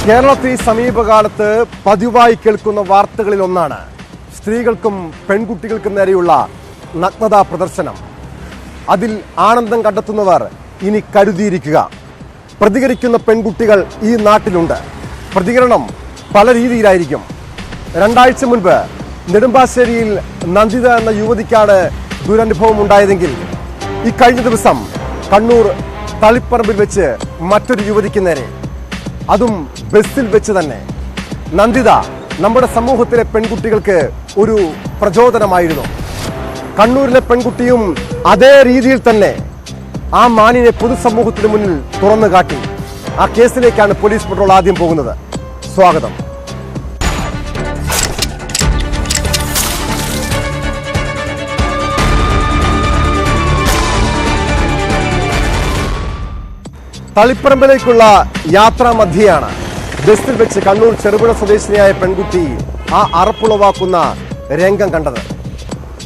കേരളത്തിൽ സമീപകാലത്ത് പതിവായി കേൾക്കുന്ന വാർത്തകളിൽ ഒന്നാണ് സ്ത്രീകൾക്കും പെൺകുട്ടികൾക്കും നേരെയുള്ള നഗ്നതാ പ്രദർശനം. അതിൽ ആനന്ദം കണ്ടെത്തുന്നവർ ഇനി കരുതിയിരിക്കുക. പ്രതികരിക്കുന്ന പെൺകുട്ടികൾ ഈ നാട്ടിലുണ്ട്. പ്രതികരണം പല രീതിയിലായിരിക്കും. 2 ആഴ്ച മുൻപ് നെടുമ്പാശ്ശേരിയിൽ നന്ദിത എന്ന യുവതിക്കാണ് ദുരനുഭവം ഉണ്ടായതെങ്കിൽ ഇക്കഴിഞ്ഞ ദിവസം കണ്ണൂർ തളിപ്പറമ്പിൽ വെച്ച് മറ്റൊരു യുവതിക്ക് നേരെ, അതും ബസ്സിൽ വെച്ച് തന്നെ. നന്ദിത നമ്മുടെ സമൂഹത്തിലെ പെൺകുട്ടികൾക്ക് ഒരു പ്രചോദനമായിരുന്നു. കണ്ണൂരിലെ പെൺകുട്ടിയും അതേ രീതിയിൽ തന്നെ ആ മാനിനെ പൊതുസമൂഹത്തിന് മുന്നിൽ തുറന്നു കാട്ടി. ആ കേസിലേക്കാണ് പോലീസ് പട്രോൾ ആദ്യം പോകുന്നത്. സ്വാഗതം. തളിപ്പറമ്പിലേക്കുള്ള യാത്രാ മധ്യയാണ് ബസ്സിൽ വെച്ച് കണ്ണൂർ ചെറുപുഴ സ്വദേശിനിയായ പെൺകുട്ടി ആ അറപ്പുളവാക്കുന്ന രംഗം കണ്ടത്.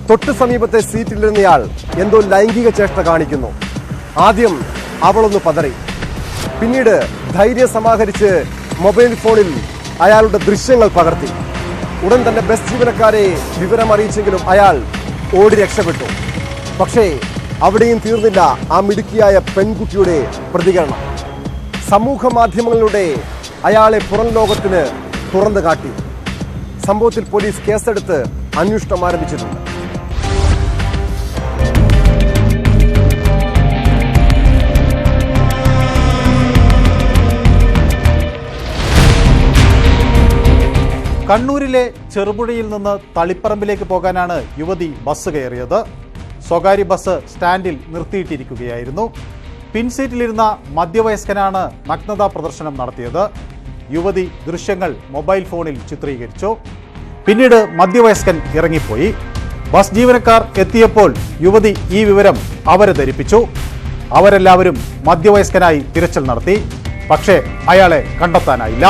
തൊട്ട് സമീപത്തെ സീറ്റിലിരുന്നയാൾ എന്തോ ലൈംഗിക ചേഷ്ട കാണിക്കുന്നു. ആദ്യം അവളൊന്ന് പതറി. പിന്നീട് ധൈര്യം സമാഹരിച്ച് മൊബൈൽ ഫോണിൽ അയാളുടെ ദൃശ്യങ്ങൾ പകർത്തി. ഉടൻ തന്നെ ബസ് ജീവനക്കാരെ വിവരമറിയിച്ചെങ്കിലും അയാൾ ഓടി രക്ഷപ്പെട്ടു. പക്ഷേ അവിടെയും തീർന്നില്ല ആ മിടുക്കിയായ പെൺകുട്ടിയുടെ പ്രതികരണം. സമൂഹ മാധ്യമങ്ങളിലൂടെ അയാളെ പുറം ലോകത്തിന് തുറന്നു കാട്ടി. സംഭവത്തിൽ പോലീസ് കേസെടുത്ത് അന്വേഷണം ആരംഭിച്ചിട്ടുണ്ട്. കണ്ണൂരിലെ ചെറുപുഴയിൽ നിന്ന് തളിപ്പറമ്പിലേക്ക് പോകാനാണ് യുവതി ബസ് കയറിയത്. സ്വകാര്യ ബസ് സ്റ്റാൻഡിൽ നിർത്തിയിട്ടിരിക്കുകയായിരുന്നു. പിൻസീറ്റിലിരുന്ന മധ്യവയസ്കനാണ് നഗ്നതാ പ്രദർശനം നടത്തിയത്. യുവതി ദൃശ്യങ്ങൾ മൊബൈൽ ഫോണിൽ ചിത്രീകരിച്ചു. പിന്നീട് മധ്യവയസ്കൻ ഇറങ്ങിപ്പോയി. ബസ് ജീവനക്കാർ എത്തിയപ്പോൾ യുവതി ഈ വിവരം അവരെ ധരിപ്പിച്ചു. അവരെല്ലാവരും മധ്യവയസ്കനായി തിരച്ചിൽ നടത്തി. പക്ഷേ അയാളെ കണ്ടെത്താനായില്ല.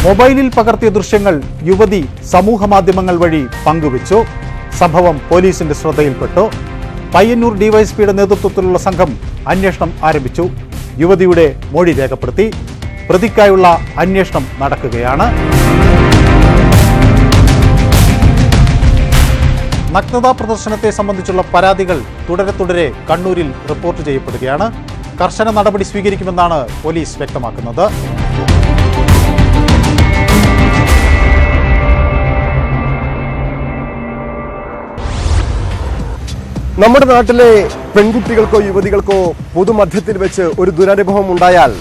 മൊബൈലിൽ പകർത്തിയ ദൃശ്യങ്ങൾ യുവതി സമൂഹ മാധ്യമങ്ങൾ വഴി പങ്കുവച്ചു. സംഭവം പോലീസിന്റെ ശ്രദ്ധയിൽപ്പെട്ടു. പയ്യന്നൂർ ഡിവൈഎസ്പിയുടെ നേതൃത്വത്തിലുള്ള സംഘം അന്വേഷണം ആരംഭിച്ചു. യുവതിയുടെ മൊഴി രേഖപ്പെടുത്തി. പ്രതിക്കായുള്ള അന്വേഷണം നടക്കുകയാണ്. നഗ്നതാ പ്രദർശനത്തെ സംബന്ധിച്ചുള്ള പരാതികൾ തുടരെ കണ്ണൂരിൽ റിപ്പോർട്ട് ചെയ്യപ്പെടുകയാണ്. കർശന നടപടി സ്വീകരിക്കുമെന്നാണ് പോലീസ് വ്യക്തമാക്കുന്നത്. നമ്മുടെ നാട്ടിലെ പെൺകുട്ടികൾക്കോ യുവതികൾക്കോ പൊതുമധ്യത്തിൽ വെച്ച് ഒരു ദുരനുഭവം ഉണ്ടായാൽ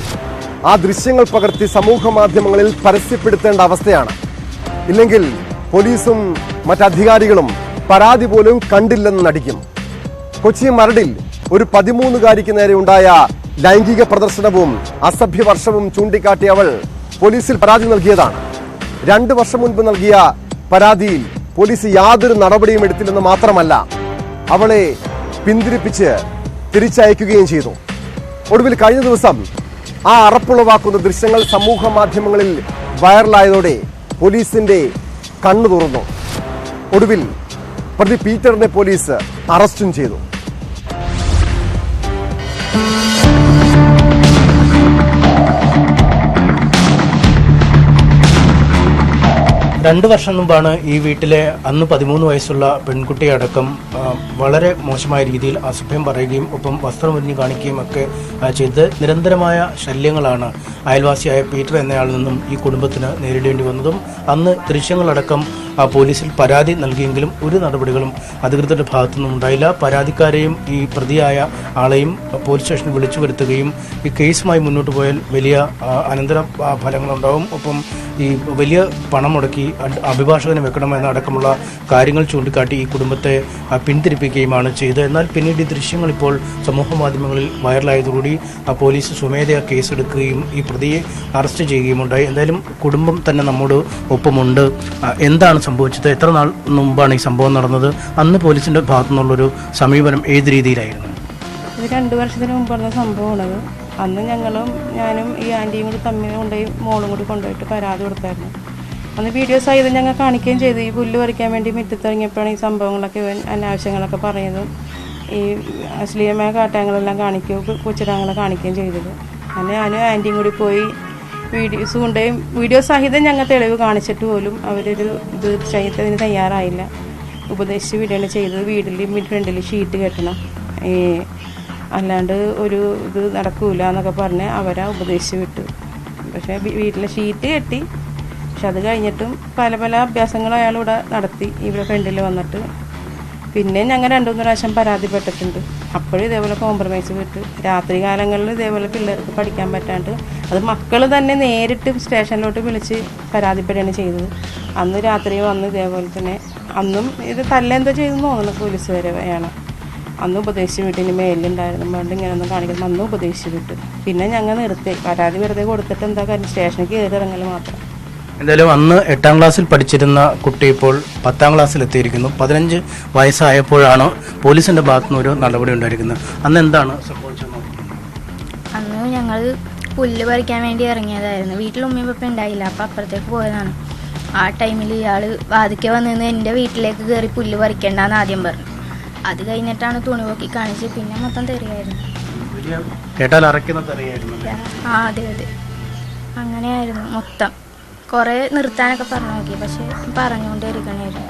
ആ ദൃശ്യങ്ങൾ പകർത്തി സമൂഹ മാധ്യമങ്ങളിൽ പരസ്യപ്പെടുത്തേണ്ട അവസ്ഥയാണ്. ഇല്ലെങ്കിൽ പോലീസും മറ്റധികാരികളും പരാതി പോലും കണ്ടില്ലെന്ന് നടിക്കും. കൊച്ചി മരടിൽ ഒരു 13-കാരിക്ക് നേരെ ഉണ്ടായ ലൈംഗിക പ്രദർശനവും അസഭ്യവർഷവും ചൂണ്ടിക്കാട്ടി അവൾ പോലീസിൽ പരാതി നൽകിയതാണ്. 2 വർഷം മുൻപ് നൽകിയ പരാതിയിൽ പോലീസ് യാതൊരു നടപടിയും എടുത്തില്ലെന്ന് മാത്രമല്ല, അവളെ പിന്തിരിപ്പിച്ച് തിരിച്ചയക്കുകയും ചെയ്തു. ഒടുവിൽ കഴിഞ്ഞ ദിവസം ആ അറപ്പുളവാക്കുന്ന ദൃശ്യങ്ങൾ സമൂഹ മാധ്യമങ്ങളിൽ വൈറലായതോടെ പോലീസിന്റെ കണ്ണു തുറന്നു. ഒടുവിൽ പ്രതി പീറ്ററിനെ പോലീസ് അറസ്റ്റും ചെയ്തു. രണ്ട് വർഷം മുമ്പാണ് ഈ വീട്ടിലെ അന്ന് 13 വയസ്സുള്ള പെൺകുട്ടിയടക്കം വളരെ മോശമായ രീതിയിൽ അസഭ്യം പറയുകയും ഒപ്പം വസ്ത്രമൊരിഞ്ഞ് കാണിക്കുകയും ഒക്കെ ചെയ്ത് നിരന്തരമായ ശല്യങ്ങളാണ് അയൽവാസിയായ പീറ്റർ എന്നയാളിൽ നിന്നും ഈ കുടുംബത്തിന് നേരിടേണ്ടി വന്നതും. അന്ന് ദൃശ്യങ്ങളടക്കം പോലീസിൽ പരാതി നൽകിയെങ്കിലും ഒരു നടപടികളും അധികൃതരുടെ ഭാഗത്തുനിന്നും ഉണ്ടായില്ല. പരാതിക്കാരെയും ഈ പ്രതിയായ ആളെയും പോലീസ് സ്റ്റേഷനിൽ വിളിച്ചു വരുത്തുകയും ഈ കേസുമായി മുന്നോട്ട് പോയാൽ വലിയ അനന്തര ഫലങ്ങളുണ്ടാവും, ഒപ്പം ഈ വലിയ പണം മുടക്കി അഭിഭാഷകനെ വെക്കണമെന്നടക്കമുള്ള കാര്യങ്ങൾ ചൂണ്ടിക്കാട്ടി ഈ കുടുംബത്തെ പിന്തിരിപ്പിക്കുകയുമാണ് ചെയ്തത്. എന്നാൽ പിന്നീട് ഈ ദൃശ്യങ്ങൾ ഇപ്പോൾ സമൂഹ മാധ്യമങ്ങളിൽ വൈറലായതോടുകൂടി പോലീസ് സ്വമേധയാ കേസെടുക്കുകയും ഈ പ്രതിയെ അറസ്റ്റ് ചെയ്യുകയും ഉണ്ടായി. എന്തായാലും കുടുംബം തന്നെ നമ്മോട് ഒപ്പമുണ്ട്. എന്താണ് സംഭവിച്ചത്? എത്ര നാൾ മുമ്പാണ് ഈ സംഭവം നടന്നത്? അന്ന് പോലീസിന്റെ ഭാഗത്തു നിന്നുള്ളൊരു സമീപനം ഏത് രീതിയിലായിരുന്നു? ഇത് 2 വർഷത്തിന് മുമ്പാണ് സംഭവമുള്ളത്. അന്ന് ഞാനും ഈ ആൻറ്റിയും കൂടി തമ്മിൽ കൊണ്ടുപോയി മോളും കൂടി കൊണ്ടുപോയിട്ട് പരാതി കൊടുത്തായിരുന്നു. അന്ന് വീഡിയോസ് ആയത് ഞങ്ങൾ കാണിക്കുകയും ചെയ്തു. ഈ പുല്ല് പറിക്കാൻ വേണ്ടി മുറ്റത്തിറങ്ങിയപ്പോഴാണ് ഈ സംഭവങ്ങളൊക്കെ അനാവശ്യങ്ങളൊക്കെ പറയുന്നതും ഈ അശ്ലീലമായ കാട്ടങ്ങളെല്ലാം കാണിക്കുകയും കൊച്ചിടങ്ങളെ കാണിക്കുകയും ചെയ്തത്. അങ്ങനെ ഞാനും ആൻറ്റിയും കൂടി പോയി വീഡിയോ സഹിതം ഞങ്ങൾ തെളിവ് കാണിച്ചിട്ട് പോലും അവരൊരു ഇത് ചെയ്തതിന് തയ്യാറായില്ല. ഉപദേശിച്ച് വിടുകയാണ് ചെയ്തത്. വീട്ടിൽ ഫ്രണ്ടിൽ ഷീറ്റ് കെട്ടണം, അല്ലാണ്ട് ഒരു ഇത് നടക്കൂല എന്നൊക്കെ പറഞ്ഞ് അവരെ ഉപദേശിച്ച് വിട്ടു. പക്ഷേ വീട്ടിലെ ഷീറ്റ് കെട്ടി. പക്ഷെ അത് കഴിഞ്ഞിട്ടും പല പല അഭ്യാസങ്ങളും അയാളിവിടെ നടത്തി ഇവിടെ ഫ്രണ്ടിൽ വന്നിട്ട്. പിന്നെ ഞങ്ങൾ 2-3 പ്രാവശ്യം പരാതിപ്പെട്ടിട്ടുണ്ട്. അപ്പോഴും ഇതേപോലെ കോംപ്രമൈസ് വിട്ട്. രാത്രി കാലങ്ങളിൽ ഇതേപോലെ പിള്ളേർക്ക് പഠിക്കാൻ പറ്റാണ്ട് അത് മക്കൾ തന്നെ നേരിട്ട് സ്റ്റേഷനിലോട്ട് വിളിച്ച് പരാതിപ്പെടുകയാണ് ചെയ്തത്. അന്ന് രാത്രി വന്ന് ഇതേപോലെ തന്നെ അന്നും ഇത് തല്ലെന്തോ ചെയ്തെന്ന് തോന്നുന്നു പോലീസുകാരെ അയാളെ. അന്ന് ഉപദേശിച്ച് വിട്ട് ഇനി മേലുണ്ടായിരുന്നു അതുകൊണ്ട് ഇങ്ങനെയൊന്നും കാണിക്കണം അന്ന് ഉപദേശിച്ച് വിട്ട്. പിന്നെ ഞങ്ങൾ നിർത്തി. പരാതി വെറുതെ കൊടുത്തിട്ട് എന്താ കാര്യം, സ്റ്റേഷനിലേക്ക് കയറി ഇറങ്ങൽ മാത്രം. എന്തായാലും അന്ന് 8ാം ക്ലാസ്സിൽ പഠിച്ചിരുന്ന കുട്ടി ഇപ്പോൾ 10ാം ക്ലാസ്സിൽ എത്തിയിരിക്കുന്നു. 15 വയസ്സായപ്പോഴാണ് പോലീസിന്റെ ഭാഗത്തുനിന്ന് ഒരു നടപടി ഉണ്ടായിരിക്കുന്നത്. അന്ന് എന്താണ് സംഭവിച്ചത്? അന്ന് ഞങ്ങൾ പുല്ല് പറിക്കാൻ വേണ്ടി ഇറങ്ങിയതായിരുന്നു. വീട്ടിൽ ഉമ്മയും പപ്പ ഉണ്ടായില്ല, അപ്പം അപ്പുറത്തേക്ക് പോയതാണ്. ആ ടൈമിൽ ഇയാൾ വാതിക്കെ വന്നിരുന്ന് എൻ്റെ വീട്ടിലേക്ക് കയറി പുല്ല് പറിക്കേണ്ടെന്ന് ആദ്യം പറഞ്ഞു. അത് കഴിഞ്ഞിട്ടാണ് തുണി പൊക്കി കാണിച്ച്. പിന്നെ മൊത്തം തെറിയായിരുന്നു. കേട്ടാൽ അറയ്ക്കുന്ന തെറിയായിരുന്നു. ആ അതെ അതെ, അങ്ങനെയായിരുന്നു മൊത്തം. കുറേ നിർത്താനൊക്കെ പറഞ്ഞു നോക്കി, പക്ഷെ പറഞ്ഞുകൊണ്ട് ഇരിക്കണമായിരുന്നു.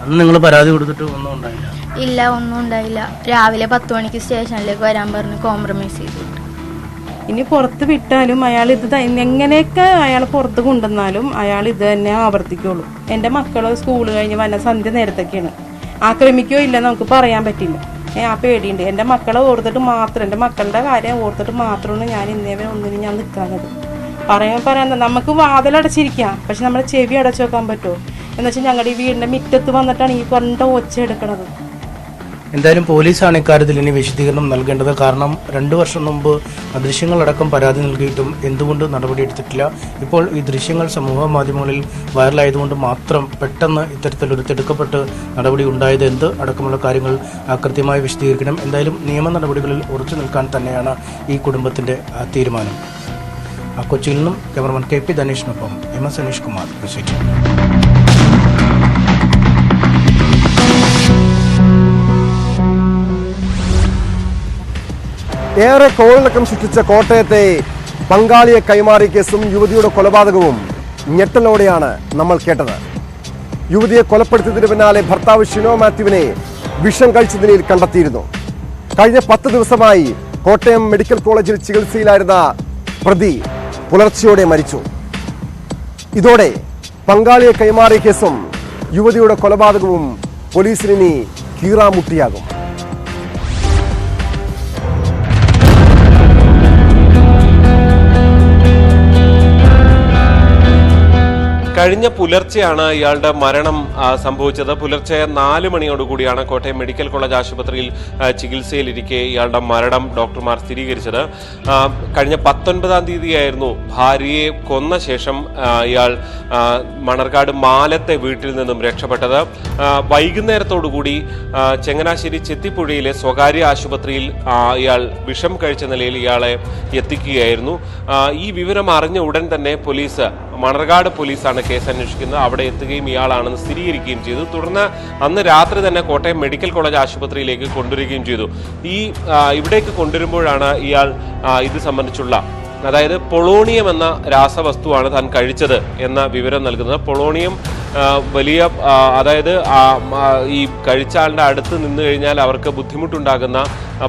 അന്ന് നിങ്ങൾ പരാതി കൊടുത്തിട്ട് ഒന്നും ഉണ്ടായില്ല? ഇല്ല, ഒന്നും ഉണ്ടായില്ല. രാവിലെ 10 മണിക്ക് സ്റ്റേഷനിലേക്ക് വരാൻ പറഞ്ഞ് കോംപ്രമൈസ് ചെയ്തിട്ട്. ഇനി പുറത്ത് വിട്ടാലും അയാൾ ഇത് എങ്ങനെയൊക്കെ അയാൾ പുറത്ത് കൊണ്ടുവന്നാലും അയാൾ ഇത് തന്നെ ആവർത്തിക്കുള്ളൂ. എൻ്റെ മക്കൾ സ്കൂൾ കഴിഞ്ഞ് വന്ന സന്ധ്യ നേരത്തൊക്കെയാണ്. ആക്രമിക്കോ ഇല്ലെന്ന് നമുക്ക് പറയാൻ പറ്റില്ല. ആ പേടിയുണ്ട്. എൻ്റെ മക്കളെ ഓർത്തിട്ട് മാത്രം, എൻ്റെ മക്കളുടെ കാര്യം ഓർത്തിട്ട് മാത്രമാണ് ഞാൻ ഇന്നേവരെ ഒന്നിനും ഞാൻ നിൽക്കാത്തത്. പറയാൻ നമുക്ക് വാതിലടച്ചിരിക്കാം, പക്ഷെ നമ്മുടെ ചെവി അടച്ചു വെക്കാൻ പറ്റുമോ എന്ന് വെച്ചാൽ ഞങ്ങളുടെ ഈ വീടിൻ്റെ മുറ്റത്ത് വന്നിട്ടാണ് ഈ കൊണ്ട ഒച്ച എടുക്കണത്. എന്തായാലും പോലീസാണ് ഇക്കാര്യത്തിൽ ഇനി വിശദീകരണം നൽകേണ്ടത്. കാരണം 2 വർഷം മുമ്പ് ദൃശ്യങ്ങളടക്കം പരാതി നൽകിയിട്ടും എന്തുകൊണ്ട് നടപടിയെടുത്തിട്ടില്ല? ഇപ്പോൾ ഈ ദൃശ്യങ്ങൾ സമൂഹ മാധ്യമങ്ങളിൽ വൈറലായതുകൊണ്ട് മാത്രം പെട്ടെന്ന് ഇത്തരത്തിലൊരു തിടുക്കപ്പെട്ട് നടപടി ഉണ്ടായത് എന്ത് അടക്കമുള്ള കാര്യങ്ങൾ കൃത്യമായി വിശദീകരിക്കണം. എന്തായാലും നിയമ നടപടികളിൽ ഉറച്ചു നിൽക്കാൻ തന്നെയാണ് ഈ കുടുംബത്തിൻ്റെ തീരുമാനം. കൊച്ചിയിൽ നിന്നും cameraman KP ധനേഷിനൊപ്പം MS Aneesh Kumar. ഏറെ കോളിളക്കം സൃഷ്ടിച്ച കോട്ടയത്തെ പങ്കാളിയെ കൈമാറിയ കേസും യുവതിയുടെ കൊലപാതകവും ഞെട്ടലോടെയാണ് നമ്മൾ കേട്ടത്. യുവതിയെ കൊലപ്പെടുത്തിയതിന് പിന്നാലെ ഭർത്താവ് ഷിനോ മാത്യുവിനെ വിഷം കഴിച്ച നിലയിൽ കണ്ടെത്തിയിരുന്നു. കഴിഞ്ഞ 10 ദിവസമായി കോട്ടയം മെഡിക്കൽ കോളേജിൽ ചികിത്സയിലായിരുന്ന പ്രതി പുലർച്ചെയോടെ മരിച്ചു. ഇതോടെ പങ്കാളിയെ കൈമാറിയ കേസും യുവതിയുടെ കൊലപാതകവും പോലീസിനി കീറാമുട്ടിയാകും. കഴിഞ്ഞ പുലർച്ചെയാണ് ഇയാളുടെ മരണം സംഭവിച്ചത്. പുലർച്ചെ 4 മണിയോടുകൂടിയാണ് കോട്ടയം മെഡിക്കൽ കോളേജ് ആശുപത്രിയിൽ ചികിത്സയിലിരിക്കെ ഇയാളുടെ മരണം ഡോക്ടർമാർ സ്ഥിരീകരിച്ചത്. കഴിഞ്ഞ 19-ാം തീയതിയായിരുന്നു ഭാര്യയെ കൊന്ന ശേഷം ഇയാൾ മണർകാട് മാലത്തെ വീട്ടിൽ നിന്നും രക്ഷപ്പെട്ടത്. വൈകുന്നേരത്തോടുകൂടി ചങ്ങനാശ്ശേരി ചെത്തിപ്പുഴയിലെ സ്വകാര്യ ആശുപത്രിയിൽ ഇയാൾ വിഷം കഴിച്ച നിലയിൽ ഇയാളെ എത്തിക്കുകയായിരുന്നു. ഈ വിവരം അറിഞ്ഞ ഉടൻ തന്നെ മണർകാട് പോലീസാണ് കേസ് അന്വേഷിക്കുന്നത്. അവിടെ എത്തുകയും ഇയാളാണെന്ന് സ്ഥിരീകരിക്കുകയും ചെയ്തു. തുടർന്ന് അന്ന് രാത്രി തന്നെ കോട്ടയം മെഡിക്കൽ കോളേജ് ആശുപത്രിയിലേക്ക് കൊണ്ടുവരികയും ചെയ്തു. ഇവിടേക്ക് കൊണ്ടുവരുമ്പോഴാണ് ഇയാൾ ഇത് സംബന്ധിച്ചുള്ള, അതായത് പൊളോണിയം എന്ന രാസവസ്തുവാണ് താൻ കഴിച്ചത് എന്ന വിവരം നൽകുന്നത്. പൊളോണിയം വലിയ, അതായത് ഈ കഴിച്ച ആളുടെ അടുത്ത് നിന്ന് കഴിഞ്ഞാൽ അവർക്ക് ബുദ്ധിമുട്ടുണ്ടാകുന്ന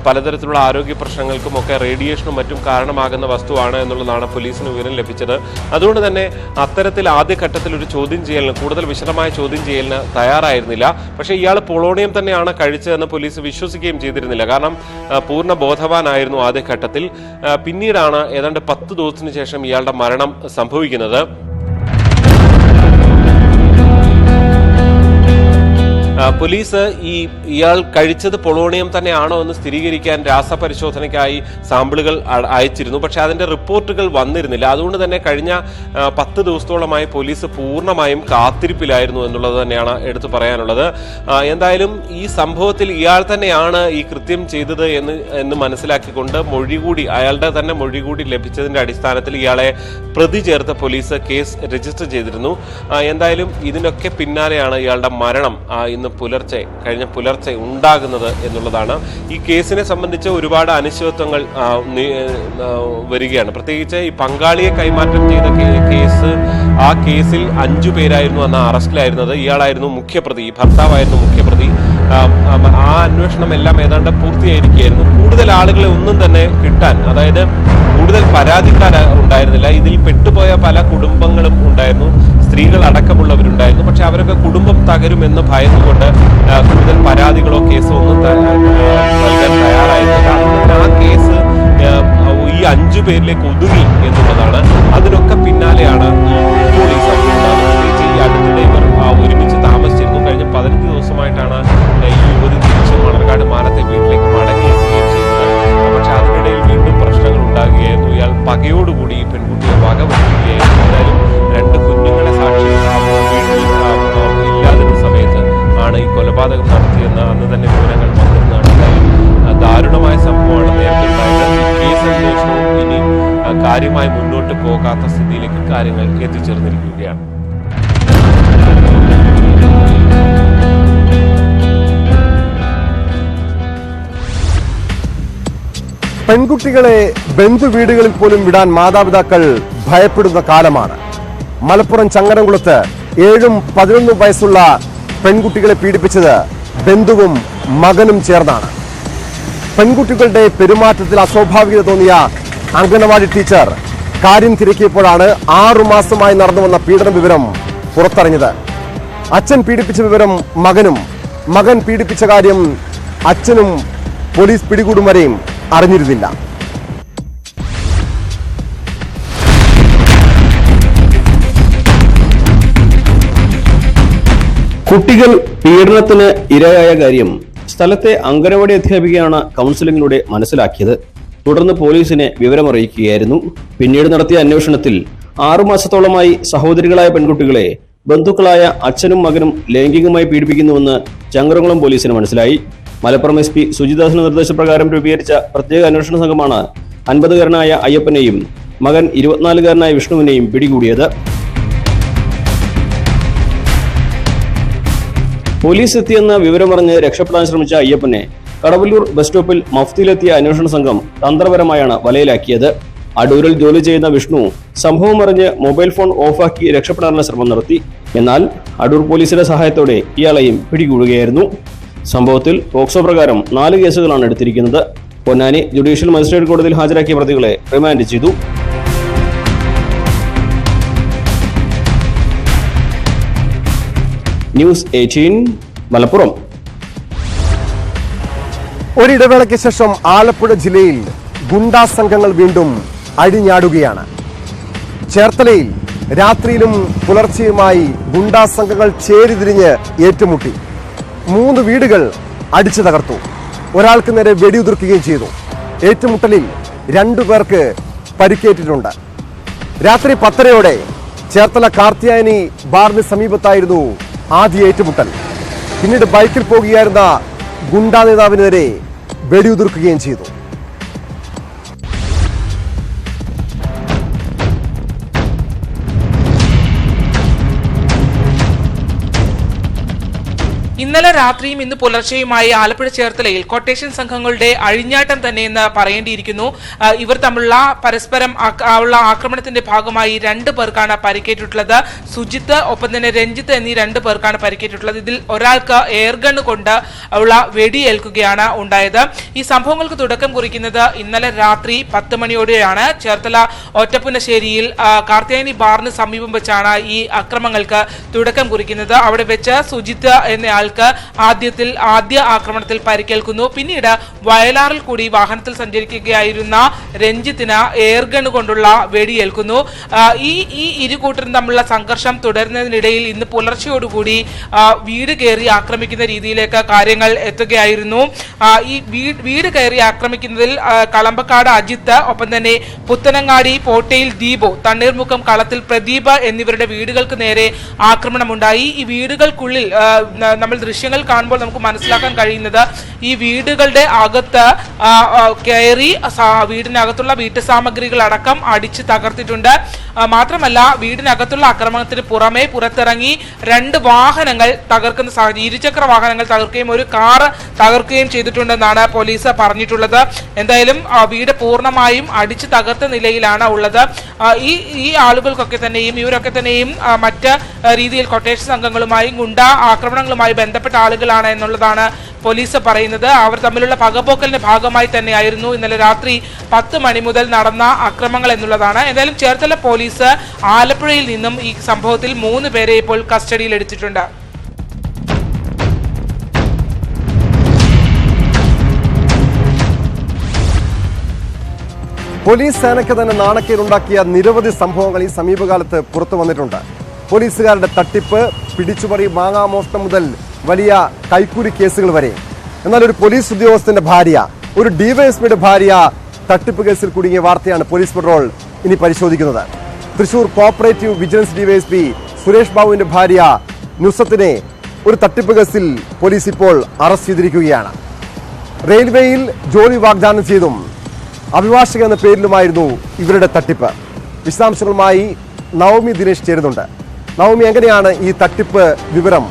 പലതരത്തിലുള്ള ആരോഗ്യ പ്രശ്നങ്ങൾക്കുമൊക്കെ റേഡിയേഷനും മറ്റും കാരണമാകുന്ന വസ്തുവാണ് എന്നുള്ളതാണ് പോലീസിന് വിവരം ലഭിച്ചത്. അതുകൊണ്ട് തന്നെ അത്തരത്തിൽ ആദ്യഘട്ടത്തിൽ ഒരു ചോദ്യം ചെയ്യലിന്, കൂടുതൽ വിശദമായ ചോദ്യം ചെയ്യലിന് തയ്യാറായിരുന്നില്ല. പക്ഷേ ഇയാൾ പൊളോണിയം തന്നെയാണ് കഴിച്ചതെന്ന് പോലീസ് വിശ്വസിക്കുകയും ചെയ്തിരുന്നില്ല. കാരണം പൂർണ്ണ ബോധവാനായിരുന്നു ആദ്യഘട്ടത്തിൽ. പിന്നീടാണ് ഏതാണ്ട് 10 ദിവസത്തിന് ശേഷം ഇയാളുടെ മരണം സംഭവിക്കുന്നത്. പോലീസ് ഇയാൾ കഴിച്ചത് പൊളോണിയം തന്നെയാണോ എന്ന് സ്ഥിരീകരിക്കാൻ രാസപരിശോധനയ്ക്കായി സാമ്പിളുകൾ അയച്ചിരുന്നു. പക്ഷെ അതിന്റെ റിപ്പോർട്ടുകൾ വന്നിരുന്നില്ല. അതുകൊണ്ട് തന്നെ കഴിഞ്ഞ 10 ദിവസത്തോളമായി പോലീസ് പൂർണ്ണമായും കാത്തിരിപ്പിലായിരുന്നു എന്നുള്ളത് തന്നെയാണ് എടുത്തു പറയാനുള്ളത്. എന്തായാലും ഈ സംഭവത്തിൽ ഇയാൾ തന്നെയാണ് ഈ കൃത്യം ചെയ്തത് എന്ന് മനസ്സിലാക്കിക്കൊണ്ട് അയാളുടെ തന്നെ മൊഴി കൂടി ലഭിച്ചതിന്റെ അടിസ്ഥാനത്തിൽ ഇയാളെ പ്രതി ചേർത്ത പോലീസ് കേസ് രജിസ്റ്റർ ചെയ്തിരുന്നു. എന്തായാലും ഇതിനൊക്കെ പിന്നാലെയാണ് ഇയാളുടെ മരണം ഇന്ന് കഴിഞ്ഞ പുലർച്ചെ ഉണ്ടാകുന്നത് എന്നുള്ളതാണ്. ഈ കേസിനെ സംബന്ധിച്ച് ഒരുപാട് അനിശ്ചിതത്വങ്ങൾ വരികയാണ്. പ്രത്യേകിച്ച് ഈ പങ്കാളിയെ കൈമാറ്റം ചെയ്ത കേസ്, ആ കേസിൽ 5 പേരായിരുന്നു അന്ന് അറസ്റ്റിലായിരുന്നത്. ഇയാളായിരുന്നു മുഖ്യപ്രതി, ഈ ഭർത്താവായിരുന്നു മുഖ്യപ്രതി. ആ അന്വേഷണം എല്ലാം ഏതാണ്ട് പൂർത്തിയായിരിക്കുകയായിരുന്നു. കൂടുതൽ ആളുകളെ ഒന്നും തന്നെ കിട്ടാൻ, അതായത് കൂടുതൽ പരാതിക്കാർ ഉണ്ടായിരുന്നില്ല. ഇതിൽ പെട്ടുപോയ പല കുടുംബങ്ങളും ഉണ്ടായിരുന്നു, സ്ത്രീകൾ അടക്കമുള്ളവരുണ്ടായിരുന്നു. പക്ഷെ അവരൊക്കെ കുടുംബം തകരുമെന്ന് ഭയന്നുകൊണ്ട് കൂടുതൽ പരാതികളോ കേസോ ഒന്നും നൽകാൻ തയ്യാറായിരുന്നില്ല. അതുകൊണ്ട് ആ കേസ് ഈ 5 പേരിലേക്ക് ഒതുങ്ങി എന്നുള്ളതാണ്. അതിനൊക്കെ പിന്നാലെയാണ് ഈ പോലീസ് പ്രത്യേകിച്ച് ഈ അടുത്തിടെ ഇവർ ഒരുമിച്ച് താമസിച്ചിരുന്നു. കഴിഞ്ഞ 15 ദിവസമായിട്ടാണ് ഈ യുവതി തിരിച്ച് മണർകാട് മാനത്തെ വീട്ടിലേക്ക് മടങ്ങിയെത്തുകയും ചെയ്തത്. പക്ഷെ അതിനിടയിൽ വീണ്ടും പ്രശ്നങ്ങൾ ഉണ്ടാകുകയായിരുന്നു. ഇയാൾ പകയോടുകൂടി ഈ പെൺകുട്ടിയെ വകവെക്കുകയായിരുന്നു. എന്തായാലും 2 കുഞ്ഞുങ്ങളെ സാക്ഷി വീട്ടിൽ ഇല്ലാതിരുന്ന സമയത്ത് ആണ് ഈ കൊലപാതകം നടത്തിയെന്ന് അന്ന് തന്നെ വിവരങ്ങൾ വന്നിരുന്നതാണ്. എന്തായാലും ദാരുണമായ സംഭവമാണ് നേരത്തെ ഉണ്ടായത്. ഈ കേസ് അന്വേഷണവും ഇനി കാര്യമായി മുന്നോട്ട് പോകാത്ത സ്ഥിതിയിലേക്ക് കാര്യങ്ങൾ എത്തിച്ചേർന്നിരിക്കുകയാണ്. പെൺകുട്ടികളെ ബന്ധുവീടുകളിൽ പോലും വിടാൻ മാതാപിതാക്കൾ ഭയപ്പെടുന്ന കാലമാണ്. മലപ്പുറം ചങ്ങരംകുളത്ത് 7-11 വയസ്സുള്ള പെൺകുട്ടികളെ പീഡിപ്പിച്ചത് ബന്ധുവും മകനും ചേർന്നാണ്. പെൺകുട്ടികളുടെ പെരുമാറ്റത്തിൽ അസ്വാഭാവികത തോന്നിയ അംഗനവാടി ടീച്ചർ കാര്യം തിരക്കിയപ്പോഴാണ് 6 മാസമായി നടന്നു വന്ന പീഡന വിവരം പുറത്തറിഞ്ഞത്. അച്ഛൻ പീഡിപ്പിച്ച വിവരം മകനും, മകൻ പീഡിപ്പിച്ച കാര്യം അച്ഛനും പോലീസ് പിടികൂടും വരെയും അറിഞ്ഞിരുന്നില്ല. കുട്ടികൾ പീഡനത്തിന് ഇരയായ കാര്യം സ്ഥലത്തെ അംഗനവാടി അധ്യാപികയാണ് കൗൺസിലിംഗിലൂടെ മനസ്സിലാക്കിയത്. തുടർന്ന് പോലീസിനെ വിവരമറിയിക്കുകയായിരുന്നു. പിന്നീട് നടത്തിയ അന്വേഷണത്തിൽ 6 മാസത്തോളമായി സഹോദരികളായ പെൺകുട്ടികളെ ബന്ധുക്കളായ അച്ഛനും മകനും ലൈംഗികമായി പീഡിപ്പിക്കുന്നുവെന്ന് ചങ്ങരംകുളം പോലീസിന് മനസ്സിലായി. മലപ്പുറം SP സുജിദാസിന്റെ നിർദ്ദേശപ്രകാരം രൂപീകരിച്ച പ്രത്യേക അന്വേഷണ സംഘമാണ് 50കാരനായ അയ്യപ്പനെയും മകൻ 24കാരനായ വിഷ്ണുവിനെയും പിടികൂടിയത്. പോലീസ് എത്തിയെന്ന വിവരമറിഞ്ഞ് രക്ഷപ്പെടാൻ ശ്രമിച്ച അയ്യപ്പനെ കടവല്ലൂർ ബസ് സ്റ്റോപ്പിൽ മഫ്തിയിലെത്തിയ അന്വേഷണ സംഘം തന്ത്രപരമായാണ് വലയിലാക്കിയത്. അടൂരിൽ ജോലി ചെയ്യുന്ന വിഷ്ണു സംഭവം അറിഞ്ഞ് മൊബൈൽ ഫോൺ ഓഫാക്കി രക്ഷപ്പെടാനുള്ള ശ്രമം നടത്തി. എന്നാൽ അടൂർ പോലീസിന്റെ സഹായത്തോടെ ഇയാളെയും പിടികൂടുകയായിരുന്നു. സംഭവത്തിൽ പോക്സോ പ്രകാരം 4 കേസുകളാണ് എടുത്തിരിക്കുന്നത്. പൊന്നാനി ജുഡീഷ്യൽ മജിസ്ട്രേറ്റ് കോടതിയിൽ ഹാജരാക്കിയ പ്രതികളെ റിമാൻഡ് ചെയ്തു. ന്യൂസ് 18 മലപ്പുറം. ഒരിടവേളയ്ക്ക് ശേഷം ആലപ്പുഴ ജില്ലയിൽ ഗുണ്ടാ സംഘങ്ങൾ വീണ്ടും അഴിഞ്ഞാടുകയാണ്. ചേർത്തലയിൽ രാത്രിയിലും പുലർച്ചെയുമായി ഗുണ്ടാ സംഘങ്ങൾ ചേരിതിരിഞ്ഞ് ഏറ്റുമുട്ടി 3 വീടുകൾ അടിച്ചു തകർത്തു. ഒരാൾക്ക് നേരെ വെടിയുതിർക്കുകയും ചെയ്തു. ഏറ്റുമുട്ടലിൽ 2 പേർക്ക് പരിക്കേറ്റിട്ടുണ്ട്. രാത്രി 10:30 ചേർത്തല കാർത്തിയായനി ബാറിന് സമീപത്തായിരുന്നു ആദ്യ ഏറ്റുമുട്ടൽ. പിന്നീട് ബൈക്കിൽ പോകുകയായിരുന്ന ഗുണ്ടാ നേതാവിനെതിരെ വെടിയുതിർക്കുകയും ചെയ്തു. ഇന്നലെ രാത്രിയും ഇന്ന് പുലർച്ചെയുമായി ആലപ്പുഴ ചേർത്തലയിൽ കൊട്ടേഷൻ സംഘങ്ങളുടെ അഴിഞ്ഞാട്ടം തന്നെയെന്ന് പറയേണ്ടിയിരിക്കുന്നു. ഇവർ തമ്മിലുള്ള പരസ്പരം ഉള്ള ആക്രമണത്തിന്റെ ഭാഗമായി 2 പേർക്കാണ് പരിക്കേറ്റിട്ടുള്ളത്. സുജിത്ത്, ഒപ്പം തന്നെ രഞ്ജിത്ത് എന്നീ 2 പേർക്കാണ് പരിക്കേറ്റിട്ടുള്ളത്. ഇതിൽ ഒരാൾക്ക് എയർഗൺ കൊണ്ട് ഉള്ള വെടിയേൽക്കുകയാണ് ഉണ്ടായത്. ഈ സംഭവങ്ങൾക്ക് തുടക്കം കുറിക്കുന്നത് ഇന്നലെ രാത്രി 10 മണിയോടെയാണ്. ചേർത്തല ഒറ്റപ്പുന്നശ്ശേരിയിൽ കാർത്തിയായനി ബാറിന് സമീപം വെച്ചാണ് ഈ അക്രമങ്ങൾക്ക് തുടക്കം കുറിക്കുന്നത്. അവിടെ വെച്ച് സുജിത്ത് എന്നയാൾ ആദ്യ ആക്രമണത്തിൽ പരിക്കേൽക്കുന്നു. പിന്നീട് വയലാറിൽ കൂടി വാഹനത്തിൽ സഞ്ചരിക്കുകയായിരുന്ന രഞ്ജിത്തിന് എയർഗൺ കൊണ്ടുള്ള വെടിയേൽക്കുന്നു. ഈ ഇരു കൂട്ടരും തമ്മിലുള്ള സംഘർഷം തുടരുന്നതിനിടയിൽ ഇന്ന് പുലർച്ചയോടുകൂടി വീട് കയറി ആക്രമിക്കുന്ന രീതിയിലേക്ക് കാര്യങ്ങൾ എത്തുകയായിരുന്നു. ഈ വീട് കയറി ആക്രമിക്കുന്നതിൽ കളമ്പക്കാട് അജിത്ത്, ഒപ്പം തന്നെ പുത്തനങ്ങാടി പോട്ടയിൽ ദീപു, തണ്ണീർമുക്കം കളത്തിൽ പ്രദീപ് എന്നിവരുടെ വീടുകൾക്ക് നേരെ ആക്രമണമുണ്ടായി. ഈ വീടുകൾക്കുള്ളിൽ നമ്മൾ നമ്മൾ ദൃശ്യങ്ങൾ കാണുമ്പോൾ നമുക്ക് മനസ്സിലാക്കാൻ കഴിയുന്നത് ഈ വീടുകളുടെ അകത്ത് കയറി വീടിനകത്തുള്ള വീട്ടു സാമഗ്രികൾ അടക്കം അടിച്ച് തകർത്തിട്ടുണ്ട്. മാത്രമല്ല വീടിനകത്തുള്ള ആക്രമണത്തിന് പുറമെ പുറത്തിറങ്ങി 2 വാഹനങ്ങൾ തകർക്കുന്ന സാഹചര്യം, ഇരുചക്ര വാഹനങ്ങൾ തകർക്കുകയും ഒരു കാറ് തകർക്കുകയും ചെയ്തിട്ടുണ്ടെന്നാണ് പോലീസ് പറഞ്ഞിട്ടുള്ളത്. എന്തായാലും വീട് പൂർണ്ണമായും അടിച്ച് തകർത്ത നിലയിലാണ് ഉള്ളത്. ഈ ആളുകൾക്കൊക്കെ തന്നെയും ഇവരൊക്കെ തന്നെയും മറ്റ് രീതിയിൽ കൊട്ടേഷൻ സംഘങ്ങളുമായും ഗുണ്ട ആക്രമണങ്ങളുമായി ബന്ധപ്പെട്ട ആളുകളാണ് എന്നുള്ളതാണ് പോലീസ് പറയുന്നത്. അവർ തമ്മിലുള്ള പകപോക്കലിന്റെ ഭാഗമായി തന്നെയായിരുന്നു ഇന്നലെ രാത്രി 10 മണി മുതൽ നടന്ന അക്രമങ്ങൾ എന്നുള്ളതാണ്. എന്തായാലും ചേർത്തല പോലീസ് ആലപ്പുഴയിൽ നിന്നും ഈ സംഭവത്തിൽ 3 പേരെ ഇപ്പോൾ കസ്റ്റഡിയിൽ എടുത്തിട്ടുണ്ട്. പോലീസ് സേനയ്ക്ക് തന്നെ നാണക്കേടുണ്ടാക്കിയ നിരവധി സംഭവങ്ങൾ ഈ സമീപകാലത്ത് പുറത്തു വന്നിട്ടുണ്ട്. പോലീസുകാരുടെ തട്ടിപ്പ്, പിടിച്ചുപറി, മാങ്ങാമോഷണം മുതൽ വലിയ കൈക്കൂലി കേസുകൾ വരെ. എന്നാൽ ഒരു പോലീസ് ഉദ്യോഗസ്ഥന്റെ ഭാര്യ, ഒരു ഡിവൈഎസ്പിയുടെ ഭാര്യ തട്ടിപ്പ് കേസിൽ കുടുങ്ങിയ വാർത്തയാണ് പോലീസ് പെട്രോൾ ഇനി പരിശോധിക്കുന്നത്. Thrissur cooperative vigilance DYSP Suresh ബാബുവിന്റെ ഭാര്യ നുസ്രത്തിനെ ഒരു തട്ടിപ്പ് കേസിൽ പോലീസ് ഇപ്പോൾ അറസ്റ്റ് ചെയ്തിരിക്കുകയാണ്. റെയിൽവേയിൽ ജോലി വാഗ്ദാനം ചെയ്തും അഭിഭാഷക എന്ന പേരിലുമായിരുന്നു ഇവരുടെ തട്ടിപ്പ്. വിശദാംശങ്ങളുമായി നവമി ദിനേശ് ചേരുന്നുണ്ട്. നവമി, എങ്ങനെയാണ് ഈ തട്ടിപ്പ് വിവരം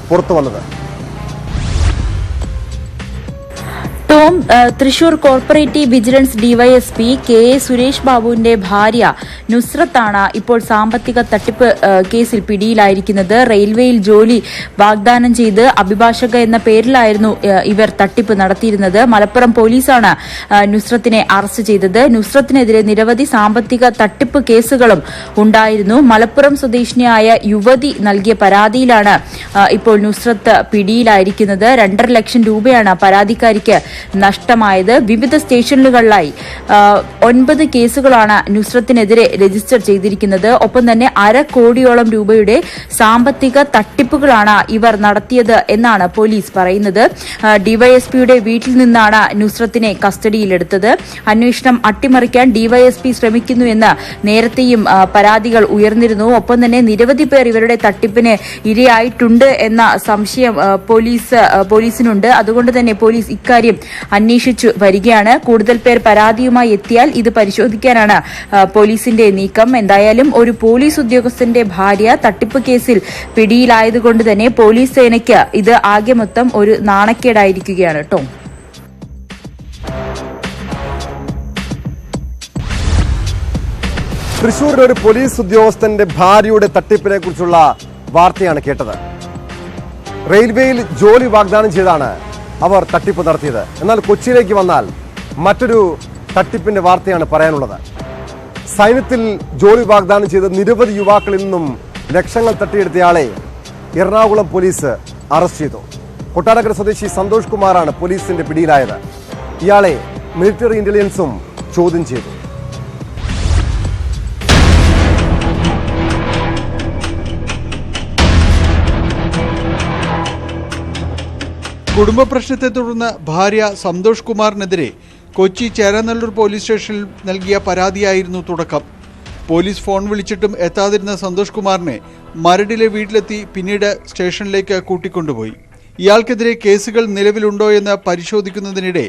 പുറത്തു വന്നത്? Tom, Thrissur corporative vigilance DYSP K A Suresh ബാബുവിന്റെ ഭാര്യ നുസ്രത്താണ് ഇപ്പോൾ സാമ്പത്തിക തട്ടിപ്പ് കേസിൽ പിടിയിലായിരിക്കുന്നത്. റെയിൽവേയിൽ ജോലി വാഗ്ദാനം ചെയ്ത് അഭിഭാഷക എന്ന പേരിലായിരുന്നു ഇവർ തട്ടിപ്പ് നടത്തിയിരുന്നത്. മലപ്പുറം പോലീസാണ് നുസ്രത്തിനെ അറസ്റ്റ് ചെയ്തത്. നുസ്രത്തിനെതിരെ നിരവധി സാമ്പത്തിക തട്ടിപ്പ് കേസുകളും ഉണ്ടായിരുന്നു. മലപ്പുറം സ്വദേശിനിയായ യുവതി നൽകിയ പരാതിയിലാണ് ഇപ്പോൾ നുസ്രത്ത് പിടിയിലായിരിക്കുന്നത്. 2.5 ലക്ഷം രൂപയാണ് പരാതിക്കാരിക്ക് നഷ്ടമായത്. വിവിധ സ്റ്റേഷനുകളിലായി 9 കേസുകളാണ് നുസ്രത്തിനെതിരെ രജിസ്റ്റർ ചെയ്തിരിക്കുന്നത്. ഒപ്പം തന്നെ 1/2 കോടിയോളം രൂപയുടെ സാമ്പത്തിക തട്ടിപ്പുകളാണ് ഇവർ നടത്തിയത് എന്നാണ് പോലീസ് പറയുന്നത്. ഡിവൈഎസ്പിയുടെ വീട്ടിൽ നിന്നാണ് നുസ്രത്തിനെ കസ്റ്റഡിയിലെടുത്തത്. അന്വേഷണം അട്ടിമറിക്കാൻ ഡിവൈഎസ്പി ശ്രമിക്കുന്നു എന്ന് നേരത്തെയും പരാതികൾ ഉയർന്നിരുന്നു. ഒപ്പം തന്നെ നിരവധി പേർ ഇവരുടെ തട്ടിപ്പിന് ഇരയായിട്ടുണ്ട് എന്ന സംശയം പോലീസിനുണ്ട്. അതുകൊണ്ട് തന്നെ പോലീസ് ഇക്കാര്യം അന്വേഷിച്ചു വരികയാണ്. കൂടുതൽ പേർ പരാതിയുമായി എത്തിയാൽ ഇത് പരിശോധിക്കാനാണ് പോലീസിന്റെ നീക്കം. എന്തായാലും ഒരു പോലീസ് ഉദ്യോഗസ്ഥന്റെ ഭാര്യ തട്ടിപ്പ് കേസിൽ പിടിയിലായതുകൊണ്ട് തന്നെ പോലീസ് സേനയ്ക്ക് ഇത് ആകെ മൊത്തം ഒരു നാണക്കേടായിരിക്കുകയാണ്. ടോം, തൃശൂരിലെ ഒരു പോലീസ് ഉദ്യോഗസ്ഥന്റെ ഭാര്യയുടെ തട്ടിപ്പിനെ കുറിച്ചുള്ള വാർത്തയാണ് കേട്ടത്. റെയിൽവേയിൽ ജോലി വാഗ്ദാനം ചെയ്താണ് അവർ തട്ടിപ്പ് നടത്തിയത്. എന്നാൽ കൊച്ചിയിലേക്ക് വന്നാൽ മറ്റൊരു തട്ടിപ്പിന്റെ വാർത്തയാണ് പറയാനുള്ളത്. സൈന്യത്തിൽ ജോലി വാഗ്ദാനം ചെയ്ത നിരവധി യുവാക്കളിൽ നിന്നും ലക്ഷങ്ങൾ തട്ടിയെടുത്തയാളെ എറണാകുളം പോലീസ് അറസ്റ്റ് ചെയ്തു. കൊട്ടാരക്കര സ്വദേശി സന്തോഷ് കുമാറാണ് പോലീസിന്റെ പിടിയിലായത്. ഇയാളെ മിലിറ്ററി ഇന്റലിജൻസും ചോദ്യം ചെയ്തു. കുടുംബ പ്രശ്നത്തെ തുടർന്ന് ഭാര്യ സന്തോഷ് കുമാറിനെതിരെ കൊച്ചി ചേരാനല്ലൂർ പോലീസ് സ്റ്റേഷനിൽ നൽകിയ പരാതിയായിരുന്നു തുടക്കം. പോലീസ് ഫോൺ വിളിച്ചിട്ടും എത്താതിരുന്ന സന്തോഷ് കുമാറിനെ മരടിലെ വീട്ടിലെത്തി പിന്നീട് സ്റ്റേഷനിലേക്ക് കൂട്ടിക്കൊണ്ടുപോയി. ഇയാൾക്കെതിരെ കേസുകൾ നിലവിലുണ്ടോ എന്ന് പരിശോധിക്കുന്നതിനിടെ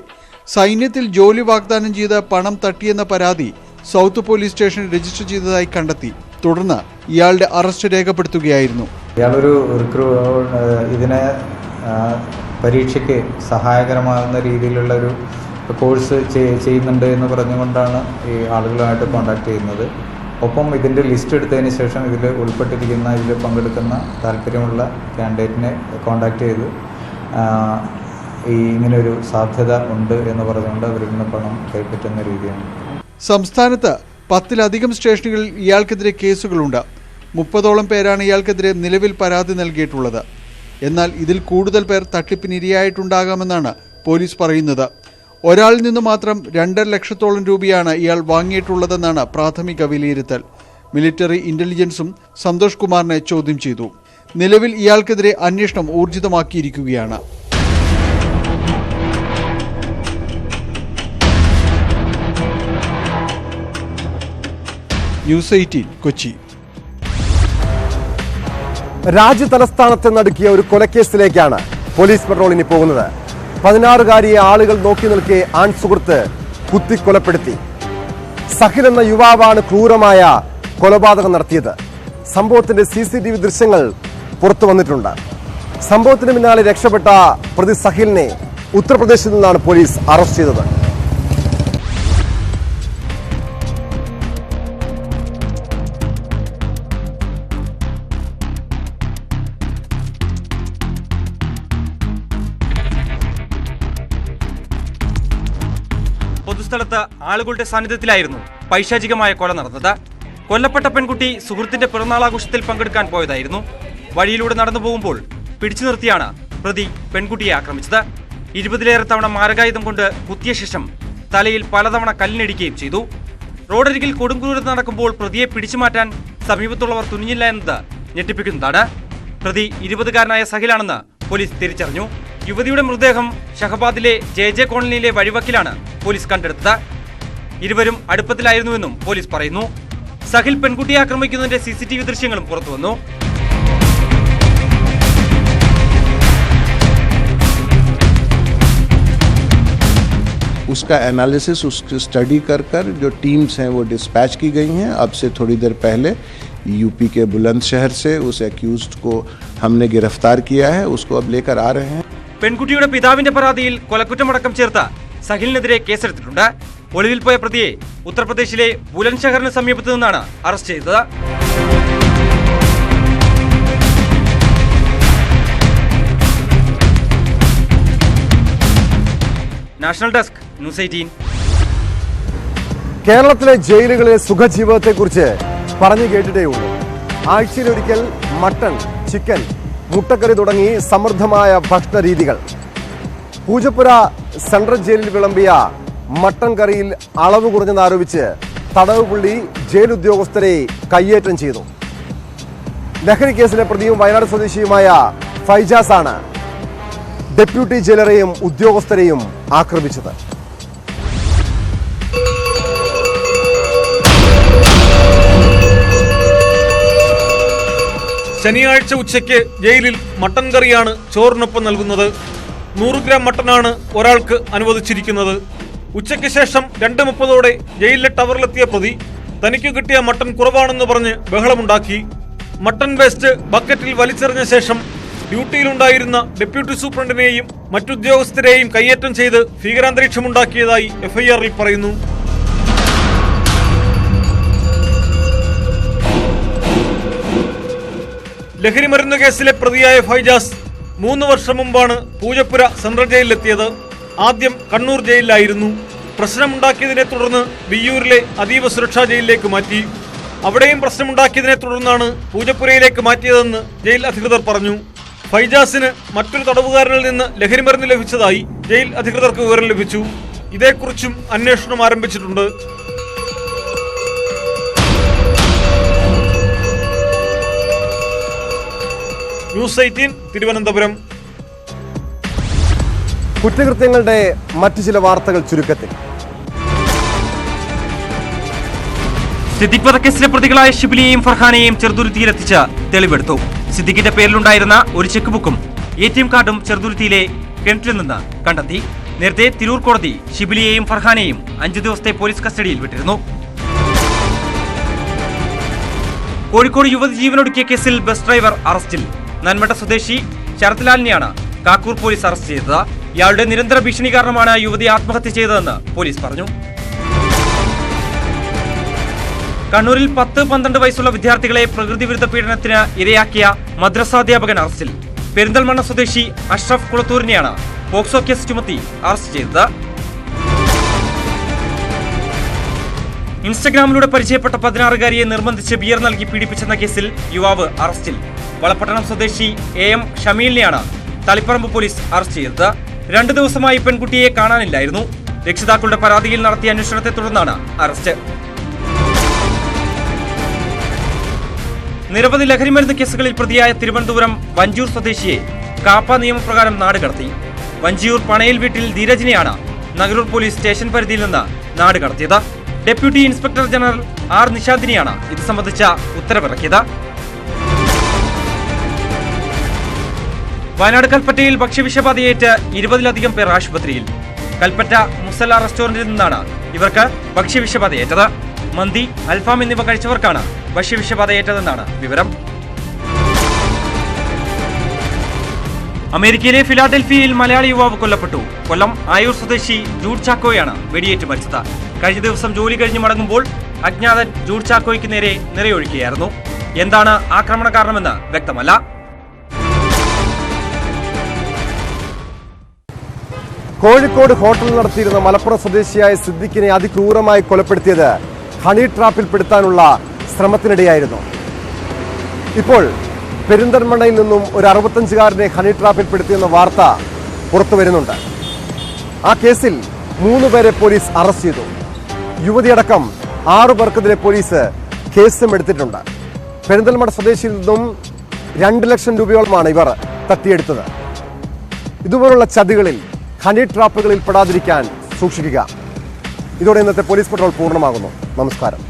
സൈന്യത്തിൽ ജോലി വാഗ്ദാനം ചെയ്ത് പണം തട്ടിയെന്ന പരാതി സൗത്ത് പോലീസ് സ്റ്റേഷനിൽ രജിസ്റ്റർ ചെയ്തതായി കണ്ടെത്തി. തുടർന്ന് ഇയാളുടെ അറസ്റ്റ് രേഖപ്പെടുത്തുകയായിരുന്നു. ഇയാളൊരു ഇതിനെ പരീക്ഷയ്ക്ക് സഹായകരമാകുന്ന രീതിയിലുള്ള ഒരു കോഴ്സ് ചെയ്യുന്നുണ്ട് എന്ന് പറഞ്ഞുകൊണ്ടാണ് ഈ ആളുകളുമായിട്ട് കോൺടാക്ട് ചെയ്യുന്നത്. ഒപ്പം ഇതിൻ്റെ ലിസ്റ്റ് എടുത്തതിന് ശേഷം ഇതിൽ ഉൾപ്പെട്ടിരിക്കുന്ന, ഇതിൽ പങ്കെടുക്കുന്ന താല്പര്യമുള്ള കാൻഡിഡേറ്റിനെ കോൺടാക്ട് ചെയ്ത് ഇങ്ങനെയൊരു സാധ്യത ഉണ്ട് എന്ന് പറഞ്ഞുകൊണ്ട് അവരിൽ നിന്ന് പണം കൈപ്പറ്റുന്ന രീതിയാണ്. സംസ്ഥാനത്ത് 10-ലധികം സ്റ്റേഷനുകളിൽ ഇയാൾക്കെതിരെ കേസുകളുണ്ട്. 30ഓളം പേരാണ് ഇയാൾക്കെതിരെ നിലവിൽ പരാതി നൽകിയിട്ടുള്ളത്. എന്നാൽ ഇതിൽ കൂടുതൽ പേർ തട്ടിപ്പിനിരയായിട്ടുണ്ടാകാമെന്നാണ് പോലീസ് പറയുന്നത്. ഒരാളിൽ നിന്ന് മാത്രം 2.5 ലക്ഷത്തോളം രൂപയാണ് ഇയാൾ വാങ്ങിയിട്ടുള്ളതെന്നാണ് പ്രാഥമിക വിലയിരുത്തൽ. മിലിറ്ററി ഇന്റലിജൻസും സന്തോഷ് കുമാറിനെ ചോദ്യം ചെയ്തു. നിലവിൽ ഇയാൾക്കെതിരെ അന്വേഷണം ഊർജിതമാക്കിയിരിക്കുകയാണ്. ന്യൂസ് 18 കൊച്ചി. രാജ്യതലസ്ഥാനത്ത് നടുക്കിയ ഒരു കൊലക്കേസിലേക്കാണ് പോലീസ് പെട്രോൾ ഇനി പോകുന്നത്. 16-കാരിയെ ആളുകൾ നോക്കി നിൽക്കെ ആൺസുഹൃത്ത് കുത്തിക്കൊലപ്പെടുത്തി. സഹിൽ എന്ന യുവാവാണ് ക്രൂരമായ കൊലപാതകം നടത്തിയത്. സംഭവത്തിന്റെ CCTV ദൃശ്യങ്ങൾ പുറത്തു വന്നിട്ടുണ്ട്. സംഭവത്തിന് പിന്നാലെ രക്ഷപ്പെട്ട പ്രതി സഹിലിനെ ഉത്തർപ്രദേശിൽ നിന്നാണ് പോലീസ് അറസ്റ്റ് ചെയ്തത്. പൊതുസ്ഥലത്ത് ആളുകളുടെ സാന്നിധ്യത്തിലായിരുന്നു പൈശാചികമായ കൊല നടന്നത്. കൊല്ലപ്പെട്ട പെൺകുട്ടി സുഹൃത്തിന്റെ പിറന്നാളാഘോഷത്തിൽ പങ്കെടുക്കാൻ പോയതായിരുന്നു. വഴിയിലൂടെ നടന്നു പോകുമ്പോൾ പിടിച്ചു നിർത്തിയാണ് പ്രതി പെൺകുട്ടിയെ ആക്രമിച്ചത്. 20-ലേറെ തവണ മാരകായുധം കൊണ്ട് കുത്തിയ ശേഷം തലയിൽ പലതവണ കല്ലിനടിക്കുകയും ചെയ്തു. റോഡരികിൽ കൊടുങ്ക്രൂരത നടക്കുമ്പോൾ പ്രതിയെ പിടിച്ചുമാറ്റാൻ സമീപത്തുള്ളവർ തുനിഞ്ഞില്ല എന്നത് ഞെട്ടിപ്പിക്കുന്നതാണ്. പ്രതി 20-കാരനായ സഹിലാണെന്ന് പോലീസ് തിരിച്ചറിഞ്ഞു. യുവതിയുടെ മൃതദേഹം ഷഹബാദിലെ JJ കോളനിയിലെ വഴിവക്കിലാണ് പോലീസ് കണ്ടെടുത്തത്. ഇരുവരും അടുപ്പത്തിലായിരുന്നുവെന്നും പോലീസ് പറയുന്നു. സഹിൽ പെൺകുട്ടിയെ ആക്രമിക്കുന്നതിന്റെ CCTV ദൃശ്യങ്ങളും പുറത്തുവന്നു. उसका एनालिसिस उसकी स्टडी कर जो टीम्स हैं वो डिस्पैच की गई हैं. अब से थोड़ी देर पहले यूपी के बुलंदशहर से उस एक्यूज्ड को हमने गिरफ्तार किया है. उसको अब लेकर आ रहे हैं. പെൺകുട്ടിയുടെ പിതാവിന്റെ പരാതിയിൽ കൊലക്കുറ്റമടക്കം ചേർത്ത് സഹിലിനെതിരെ കേസെടുത്തിട്ടുണ്ട്. ഒളിവിൽ പോയ പ്രതിയെ ഉത്തർപ്രദേശിലെ ബുലന്ദ്ഷഹറിന് സമീപത്തു നിന്നാണ് അറസ്റ്റ് ചെയ്തത്. National desk news 18. കേരളത്തിലെ ജയിലുകളിലെ സുഖജീവിതത്തെക്കുറിച്ച് പറഞ്ഞു കേട്ടിട്ടേയുള്ളൂ. ആഴ്ചയിലൊരിക്കൽ മട്ടൺ, ചിക്കൻ, മുട്ടക്കറി തുടങ്ങി സമൃദ്ധമായ ഭക്ഷണ രീതികൾ. പൂജപ്പുര സെൻട്രൽ ജയിലിൽ വിളമ്പിയ മട്ടൺ കറിയിൽ അളവ് കുറഞ്ഞെന്നാരോപിച്ച് തടവ് പുള്ളി ജയിൽ ഉദ്യോഗസ്ഥരെ കയ്യേറ്റം ചെയ്തു. ലഹരി കേസിലെ പ്രതിയും വയനാട് സ്വദേശിയുമായ ഫൈജാസ് ആണ് ഡെപ്യൂട്ടി ജയിലറെയും ഉദ്യോഗസ്ഥരെയും ആക്രമിച്ചത്. ശനിയാഴ്ച ഉച്ചയ്ക്ക് ജയിലിൽ മട്ടൻ കറിയാണ് ചോറിനൊപ്പം നൽകുന്നത്. 100 ഗ്രാം മട്ടനാണ് ഒരാൾക്ക് അനുവദിച്ചിരിക്കുന്നത്. ഉച്ചയ്ക്ക് ശേഷം 2:30 ജയിലിലെ ടവറിലെത്തിയ പ്രതി തനിക്ക് കിട്ടിയ മട്ടൻ കുറവാണെന്ന് പറഞ്ഞ് ബഹളമുണ്ടാക്കി. മട്ടൻ വേസ്റ്റ് ബക്കറ്റിൽ വലിച്ചെറിഞ്ഞ ശേഷം ഡ്യൂട്ടിയിലുണ്ടായിരുന്ന ഡെപ്യൂട്ടി സൂപ്രണ്ടിനെയും മറ്റുദ്യോഗസ്ഥരെയും കയ്യേറ്റം ചെയ്ത് ഭീകരാന്തരീക്ഷമുണ്ടാക്കിയതായി FIR-ൽ പറയുന്നു. ലഹരിമരുന്ന് കേസിലെ പ്രതിയായ ഫൈജാസ് 3 വർഷം മുമ്പാണ് പൂജപ്പുര സെൻട്രൽ ജയിലിലെത്തിയത്. ആദ്യം കണ്ണൂർ ജയിലിലായിരുന്നു. പ്രശ്നമുണ്ടാക്കിയതിനെ തുടർന്ന് വിയ്യൂരിലെ അതീവ സുരക്ഷാ ജയിലിലേക്ക് മാറ്റി. അവിടെയും പ്രശ്നമുണ്ടാക്കിയതിനെ തുടർന്നാണ് പൂജപ്പുരയിലേക്ക് മാറ്റിയതെന്ന് ജയിൽ അധികൃതർ പറഞ്ഞു. ഫൈജാസിന് മറ്റൊരു തടവുകാരനിൽ നിന്ന് ലഹരിമരുന്ന് ലഭിച്ചതായി ജയിൽ അധികൃതർക്ക് വിവരം ലഭിച്ചു. ഇതേക്കുറിച്ചും അന്വേഷണം ആരംഭിച്ചിട്ടുണ്ട്. ന്യൂസ് 18 തിരുവനന്തപുരം. കുറ്റകൃത്യങ്ങളുടെ മറ്റു ചില വാർത്തകൾ ചുരുക്കത്തിൽ. സിദ്ദിഖ് വധക്കേസിലെ പ്രതികളായ ഷിബിലിയെയും ഫർഹാനെയും ചെറുതുരുത്തിയിലെത്തിച്ച് തെളിവെടുത്തു. സിദ്ദിഖിന്റെ പേരിലുണ്ടായിരുന്ന ഒരു ചെക്ക് ബുക്കും ATM കാർഡും ചെറുതുരുത്തിയിലെ കിണറ്റിൽ നിന്ന് കണ്ടെത്തി. നേരത്തെ തിരൂർ കോടതി ഷിബിലിയെയും ഫർഹാനെയും 5 ദിവസത്തെ പോലീസ് കസ്റ്റഡിയിൽ വിട്ടിരുന്നു. കോഴിക്കോട് യുവതി ജീവനൊടുക്കിയ കേസിൽ ബസ് ഡ്രൈവർ അറസ്റ്റിൽ. നന്മട്ട സ്വദേശി ശരത്ലാലിനെയാണ് കാക്കൂർ പോലീസ് അറസ്റ്റ് ചെയ്തത്. ഇയാളുടെ നിരന്തര ഭീഷണി കാരണമാണ് യുവതി ആത്മഹത്യ ചെയ്തതെന്ന് പോലീസ് പറഞ്ഞു. കണ്ണൂരിൽ 10-12 വയസ്സുള്ള വിദ്യാർത്ഥികളെ പ്രകൃതി വിരുദ്ധ പീഡനത്തിന് ഇരയാക്കിയ മദ്രസാധ്യാപകൻ അറസ്റ്റിൽ. പെരിന്തൽമണ്ണ സ്വദേശി അഷ്റഫ് കുളത്തൂരിനെയാണ് പോക്സോ കേസ് ചുമത്തി അറസ്റ്റ് ചെയ്തത്. ഇൻസ്റ്റഗ്രാമിലൂടെ പരിചയപ്പെട്ട 16-കാരിയെ നിർബന്ധിച്ച് ബിയർ നൽകി പീഡിപ്പിച്ചെന്ന കേസിൽ യുവാവ് അറസ്റ്റിൽ. വളപട്ടണം സ്വദേശി AM ഷമീലിനെയാണ് തളിപ്പറമ്പ് പോലീസ് അറസ്റ്റ് ചെയ്തത്. 2 ദിവസമായി പെൺകുട്ടിയെ കാണാനില്ലായിരുന്നു. രക്ഷിതാക്കളുടെ പരാതിയിൽ നടത്തിയ അന്വേഷണത്തെ തുടർന്നാണ് അറസ്റ്റ്. നിരവധി ലഹരിമരുന്ന് കേസുകളിൽ പ്രതിയായ തിരുവനന്തപുരം വഞ്ചൂർ സ്വദേശിയെ കാപ്പ നിയമപ്രകാരം നാടുകടത്തി. വഞ്ചിയൂർ പണയിൽ വീട്ടിൽ ധീരജിനെയാണ് നഗരൂർ പോലീസ് സ്റ്റേഷൻ പരിധിയിൽ നിന്ന് നാടുകടത്തിയത്. ഡെപ്യൂട്ടി ഇൻസ്പെക്ടർ ജനറൽ R നിഷാദിനെയാണ് ഇത് സംബന്ധിച്ച ഉത്തരവിറക്കിയത്. വയനാട് കൽപ്പറ്റയിൽ ഭക്ഷ്യവിഷബാധയേറ്റ് 20-ലധികം പേർ ആശുപത്രിയിൽ. കൽപ്പറ്റ മുസല്ല റെസ്റ്റോറന്റിൽ നിന്നാണ് ഇവർക്ക് ഭക്ഷ്യവിഷബാധയേറ്റത്. മന്തി, അൽഫാം എന്നിവ കഴിച്ചവർക്കാണ് ഭക്ഷ്യവിഷബാധയേറ്റതെന്നാണ് വിവരം. അമേരിക്കയിലെ ഫിലാഡൽഫിയയിൽ മലയാളി യുവാവ് കൊല്ലപ്പെട്ടു. കൊല്ലം ആയൂർ സ്വദേശി ജൂഡ് ചാക്കോയാണ് വെടിയേറ്റ് മരിച്ചത്. കഴിഞ്ഞ ദിവസം ജോലി കഴിഞ്ഞ് മടങ്ങുമ്പോൾ അജ്ഞാതൻ ജൂഡ് ചാക്കോയ്ക്ക് നേരെ നിറയൊഴുക്കിയായിരുന്നു. എന്താണ് ആക്രമണ കാരണമെന്ന് വ്യക്തമല്ല. കോഴിക്കോട് ഹോട്ടൽ നടത്തിയിരുന്ന മലപ്പുറം സ്വദേശിയായ സിദ്ദിഖിനെ അതിക്രൂരമായി കൊലപ്പെടുത്തിയത് ഹണി ട്രാപ്പിൽപ്പെടുത്താനുള്ള ശ്രമത്തിനിടെയായിരുന്നു. ഇപ്പോൾ പെരിന്തൽമണ്ണയിൽ നിന്നും ഒരു 65-കാരനെ ഹണി ട്രാപ്പിൽപ്പെടുത്തിയെന്ന വാർത്ത പുറത്തു വരുന്നുണ്ട്. ആ കേസിൽ 3 പേരെ പോലീസ് അറസ്റ്റ് ചെയ്തു. യുവതിയടക്കം 6 പേർക്കെതിരെ പോലീസ് കേസും എടുത്തിട്ടുണ്ട്. പെരിന്തൽമണ്ണ സ്വദേശിയിൽ നിന്നും 2 ലക്ഷം രൂപയോളമാണ് ഇവർ തട്ടിയെടുത്തത്. ഇതുപോലുള്ള ചതികളിൽ ഹണി ട്രാപ്പുകളിൽ പെടാതിരിക്കാൻ സൂക്ഷിക്കുക. ഇതോടെ ഇന്നത്തെ പോലീസ് പട്രോൾ പൂർണ്ണമാകുന്നു. നമസ്കാരം.